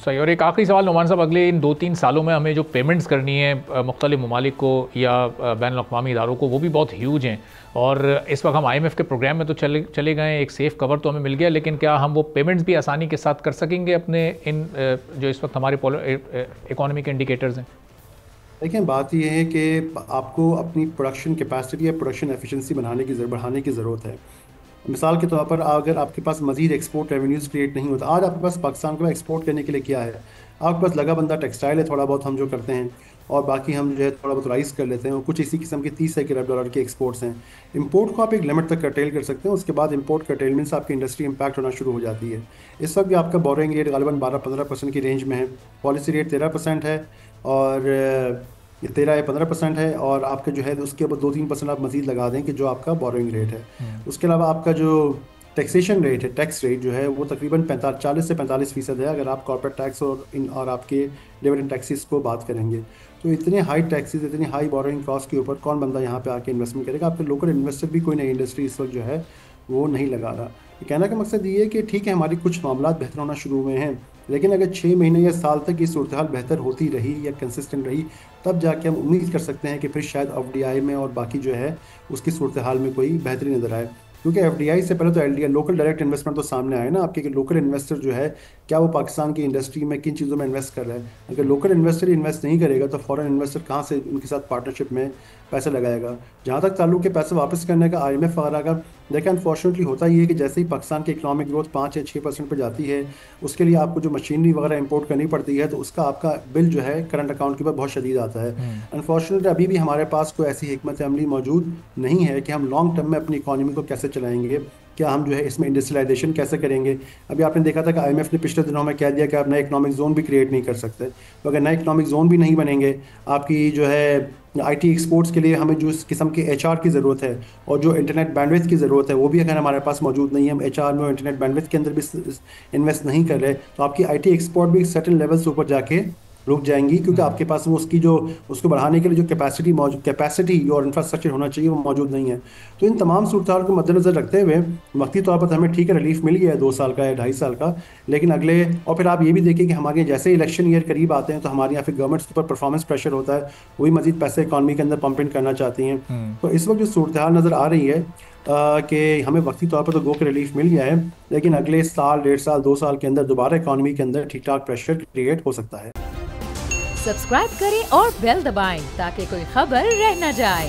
सही। और एक आखिरी सवाल नुमान साहब, अगले इन 2-3 सालों में हमें जो पेमेंट्स करनी है मुख्तलिफ ममालिक को या बैन अवी इदारों को, वो भी बहुत ह्यूज हैं। और इस वक्त हम IMF के प्रोग्राम में तो चले गए, एक सेफ़ कवर तो हमें मिल गया, लेकिन क्या हम वो पेमेंट्स भी आसानी के साथ कर सकेंगे अपने इन जो इस वक्त हमारे इकॉनमी के इंडिकेटर्स हैं? देखिए, बात यह है कि आपको अपनी प्रोडक्शन कैपेसिटी या प्रोडक्शन एफिशिएंसी बढ़ाने की ज़रूरत है। मिसाल के तौर पर अगर आपके पास मजीद एक्सपोर्ट रेवेन्यूज़ क्रिएट नहीं होता, आज आपके पास पाकिस्तान को एक्सपोर्ट करने के लिए क्या है? आपके पास लगा बंदा टेक्सटाइल है, थोड़ा बहुत हम जो करते हैं, और बाकी हम जो है थोड़ा बहुत राइस कर लेते हैं, और कुछ इसी किस्म के 30 अरब डॉलर के एक्सपोर्ट्स हैं। इंपोर्ट को आप एक लिमिट तक कर्टेल कर सकते हैं, उसके बाद इंपोर्ट कर्टेलमेंट से आपकी इंडस्ट्री इंपैक्ट होना शुरू हो जाती है। इस वक्त भी आपका बोरिंग रेट गालिबन 12-15% की रेंज में है। पॉलिसी रेट 13% है, और ये 13 या 15% है, और आपका जो है उसके ऊपर 2-3% आप मजीद लगा दें कि जो आपका बोरिंग रेट है। उसके अलावा आपका जो टैक्सेशन रेट है, टैक्स रेट जो है वो तकरीबन 40 से 45% है, अगर आप कॉर्पोरेट टैक्स और आपके डिविडेंड टैक्सेस को बात करेंगे। तो इतने हाई टैक्सेस, इतनी हाई बोरिंग कॉस्ट के ऊपर कौन बंदा यहाँ पे आके इन्वेस्टमेंट करेगा? आपके लोकल इन्वेस्टर भी कोई नई इंडस्ट्री इस वक्त जो है वो नहीं लगा रहा। कहने का मकसद ये है कि ठीक है, हमारी कुछ मामला बेहतर होना शुरू हुए हैं, लेकिन अगर 6 महीने या साल तक ये सूरत हाल बेहतर होती रही या कंसिस्टेंट रही, तब जाके हम उम्मीद कर सकते हैं कि फिर शायद FDI में और बाकी जो है उसकी सूरत हाल में कोई बेहतरी नज़र आए। क्योंकि FDI से पहले तो LDI, लोकल डायरेक्ट इन्वेस्टमेंट तो सामने आए ना आपके, कि लोकल इन्वेस्टर जो है क्या वो पाकिस्तान की इंडस्ट्री में किन चीज़ों में इन्वेस्ट कर रहा है। अगर लोकल इन्वेस्टर ही इन्वेस्ट नहीं करेगा तो फॉरेन इन्वेस्टर कहाँ से उनके साथ पार्टनरशिप में पैसे लगाएगा? जहाँ तक ताल्लुक है पैसे वापस करने का, IMF वगैरह का, देखिए अनफॉर्चुनेटली होता ही है कि जैसे ही पाकिस्तान की इकनॉमिक ग्रोथ 5 या 6% पर जाती है, उसके लिए आपको जो मशीनरी वगैरह इंपोर्ट करनी पड़ती है, तो उसका आपका बिल जो है करंट अकाउंट के ऊपर बहुत शदीद आता है। अनफॉर्चुनेटली अभी भी हमारे पास कोई ऐसी हिकमत अमली मौजूद नहीं है कि हम लॉन्ग टर्म में अपनी इकॉनमी को कैसे चलाएंगे, क्या हम जो है इसमें इंडस्ट्रियलाइजेशन कैसे करेंगे। अभी आपने देखा था कि IMF ने पिछले दिनों में कह दिया कि आप नए इकोनॉमिक जोन भी क्रिएट नहीं कर सकते। तो अगर नए इकोनॉमिक जोन भी नहीं बनेंगे, आपकी जो है IT एक्सपोर्ट्स के लिए हमें जो इस किस्म के HR की ज़रूरत है और जो इंटरनेट बैंडविड्थ की ज़रूरत है, वो भी अगर हमारे पास मौजूद नहीं है, हम HR में और इंटरनेट बैंडविड्थ के अंदर भी इन्वेस्ट नहीं कर रहे, तो आपकी IT एक्सपोर्ट भी सर्टेन लेवल से ऊपर जाके रुक जाएंगी, क्योंकि आपके पास वो उसकी जो उसको बढ़ाने के लिए जो कैपेसिटी और इंफ्रास्ट्रक्चर होना चाहिए वो मौजूद नहीं है। तो इन तमाम सूरत को मद्देनजर रखते हुए वक्ती तौर पर हमें ठीक है रिलीफ मिल गया है 2 साल का या 2.5 साल का, लेकिन अगले, और फिर आप ये भी देखिए कि हमारे जैसे इलेक्शन ईयर करीब आते हैं तो हमारे यहाँ फिर गवर्नमेंट्स के ऊपर परफॉर्मेंस प्रेशर होता है, वही मजीद पैसे इकॉनमी के अंदर पंप इन करना चाहती हैं। तो इस वक्त जो सूरत हाल नज़र आ रही है कि हमें वक्ती तौर पर तो गो के रिलीफ मिल गया है, लेकिन अगले साल, 1.5 साल, 2 साल के अंदर दोबारा इकॉनमी के अंदर ठीक ठाक प्रेशर क्रिएट हो सकता है। सब्सक्राइब करें और बेल दबाएं ताकि कोई खबर रह न जाए।